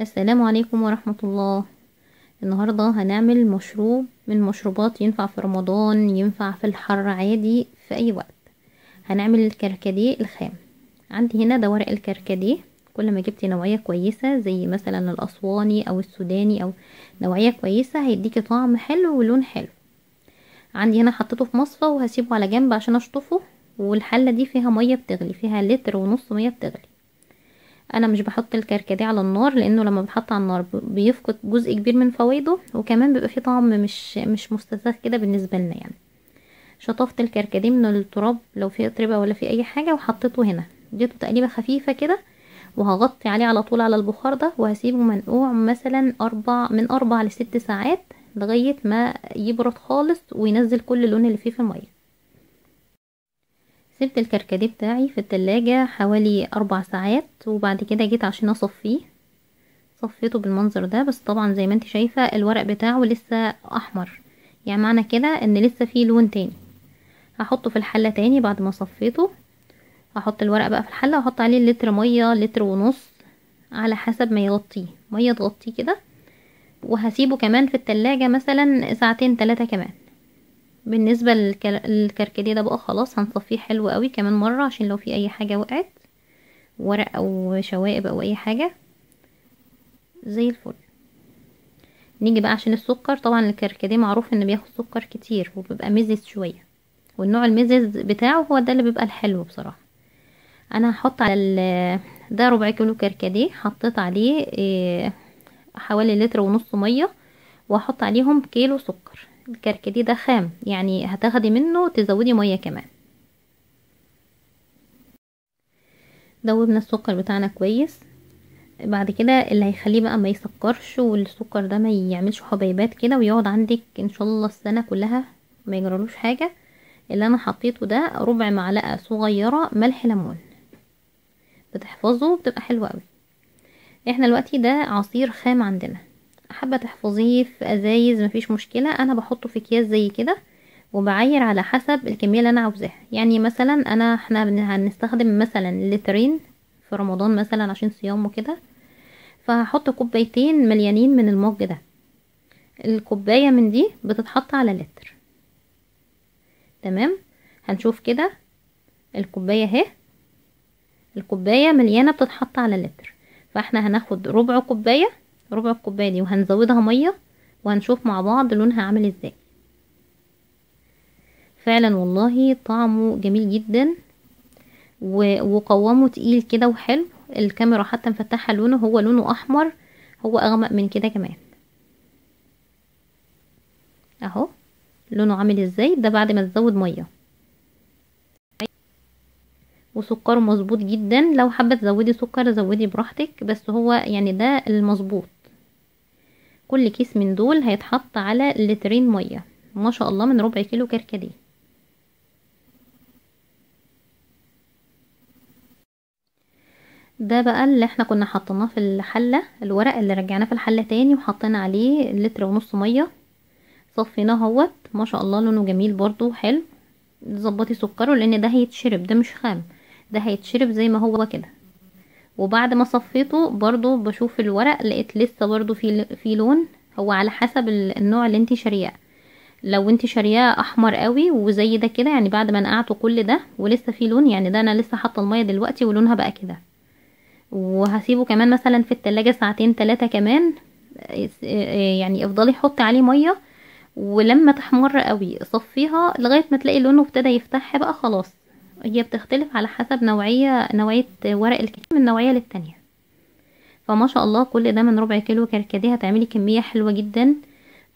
السلام عليكم ورحمة الله. النهاردة هنعمل مشروب من مشروبات ينفع في رمضان، ينفع في الحر عادي في اي وقت. هنعمل الكركديه الخام. عندي هنا ده ورق الكركديه. كل ما جبتي نوعية كويسة زي مثلا الاسواني او السوداني او نوعية كويسة هيديكي طعم حلو ولون حلو. عندي هنا حطيته في مصفى وهسيبه على جنب عشان اشطفه. والحلة دي فيها مية بتغلي، فيها لتر ونص مية بتغلي. انا مش بحط الكركديه على النار لانه لما بيتحط على النار بيفقد جزء كبير من فوائده، وكمان بيبقى فيه طعم مش مستساغ كده بالنسبه لنا يعني. شطفت الكركديه من التراب لو فيه اتربه ولا فيه اي حاجه وحطيته هنا، اديته تقليبه خفيفه كده، وهغطي عليه على طول على البخار ده وهسيبه منقوع مثلا من 4 ل6 ساعات لغايه ما يبرد خالص وينزل كل اللون اللي فيه في الميه. سبت الكركديه بتاعي في التلاجة حوالي 4 ساعات، وبعد كده جيت عشان اصفيه. صفيته بالمنظر ده، بس طبعا زي ما انت شايفة الورق بتاعه لسه احمر، يعني معنى كده ان لسه فيه لون تاني. هحطه في الحلة تاني بعد ما صفيته. هحط الورق بقى في الحلة واحط عليه لتر مية، لتر ونص على حسب ما يغطيه، مية تغطيه كده. وهسيبه كمان في التلاجة مثلا ساعتين 3 كمان. بالنسبة للكركديه ده بقى خلاص هنصفيه حلو قوي كمان مرة عشان لو في اي حاجة وقعت، ورق او شوائب او اي حاجة. زي الفل. نيجي بقى عشان السكر. طبعا الكركديه معروف ان بياخد سكر كتير وبيبقى مزز شوية، والنوع المزز بتاعه هو ده اللي بيبقى الحلو بصراحة. انا هحط على ده 4 كيلو كركديه، حطيت عليه حوالي لتر ونص مية، وهحط عليهم كيلو سكر. الكركديه ده خام، يعني هتاخدي منه تزودي مية كمان. دوبنا السكر بتاعنا كويس. بعد كده اللي هيخليه بقى ما يسكرش والسكر ده ما يعملش حبيبات كده ويقعد عندك ان شاء الله السنة كلها ما يجرالوش حاجة، اللي انا حطيته ده 1/4 معلقة صغيرة ملح ليمون، بتحفظه بتبقى حلوة قوي. احنا دلوقتي ده عصير خام عندنا، حابة تحفظيه في ازايز مفيش مشكلة. انا بحطه في اكياس زي كده وبعاير على حسب الكمية اللي انا عاوزاها. يعني مثلا احنا هنستخدم مثلا لترين في رمضان مثلا عشان صيام وكده، فهحط كوبايتين مليانين من المج ده. الكوباية من دي بتتحط على لتر. تمام. هنشوف كده الكوباية اهي، الكوباية مليانة بتتحط على لتر، فاحنا هناخد ربع كوباية، ربع الكوباية دي وهنزودها مية وهنشوف مع بعض لونها عامل ازاي. فعلا والله طعمه جميل جدا وقوامه تقيل كده وحلو. الكاميرا حتى مفتحة لونه، هو لونه احمر، هو اغمق من كده كمان اهو. لونه عامل ازاي ده بعد ما تزود مية. وسكره مظبوط جدا، لو حابة تزودي سكر زودي براحتك، بس هو يعني ده المظبوط. كل كيس من دول هيتحط على لترين مية، ما شاء الله من 4 كيلو كركديه. ده بقى اللي احنا كنا حطيناه في الحلة، الورق اللي رجعناه في الحلة تاني وحطينا عليه لتر ونص مية. صفيناه اهوت، ما شاء الله لونه جميل برضو حلو. ظبطي سكره لان ده هيتشرب، ده مش خام، ده هيتشرب زي ما هو كده. وبعد ما صفيته برضو بشوف الورق لقيت لسه برضو في لون. هو على حسب النوع اللي انتي شارياه. لو انتي شارياه احمر قوي وزي ده كده، يعني بعد ما نقعته كل ده ولسه في لون، يعني ده انا لسه حاطه الميه دلوقتي ولونها بقى كده. وهسيبه كمان مثلا في التلاجة ساعتين 3 كمان. يعني افضلي حطي عليه ميه، ولما تحمر قوي صفيها لغايه ما تلاقي لونه ابتدى يفتح بقى خلاص. هي بتختلف على حسب نوعيه ورق الكتاب من نوعيه للتانية. فما شاء الله كل ده من 4 كيلو كركديه هتعملي كميه حلوه جدا،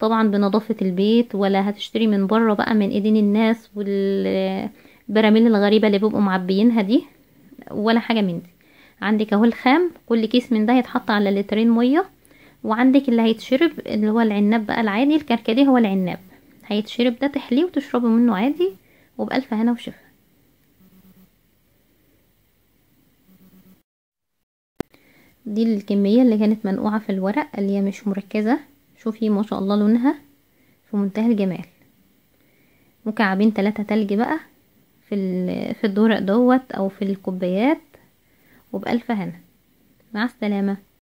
طبعا بنظافه البيت، ولا هتشتري من بره بقى من ايدين الناس والبراميل الغريبه اللي بيبقوا معبيينها دي، ولا حاجه من دي. عندك اهو الخام، كل كيس من ده هيتحط على لترين ميه. وعندك اللي هيتشرب اللي هو العناب بقى العادي، الكركديه هو العناب هيتشرب ده، تحليه وتشربه منه عادي وبألف هنا وشفا. دي الكمية اللي كانت منقوعة في الورق اللي هي مش مركزة. شوفي ما شاء الله لونها في منتهى الجمال. مكعبين 3 تلج بقى في الدورق دوت او في الكوبايات، وبألف هنا. مع السلامة.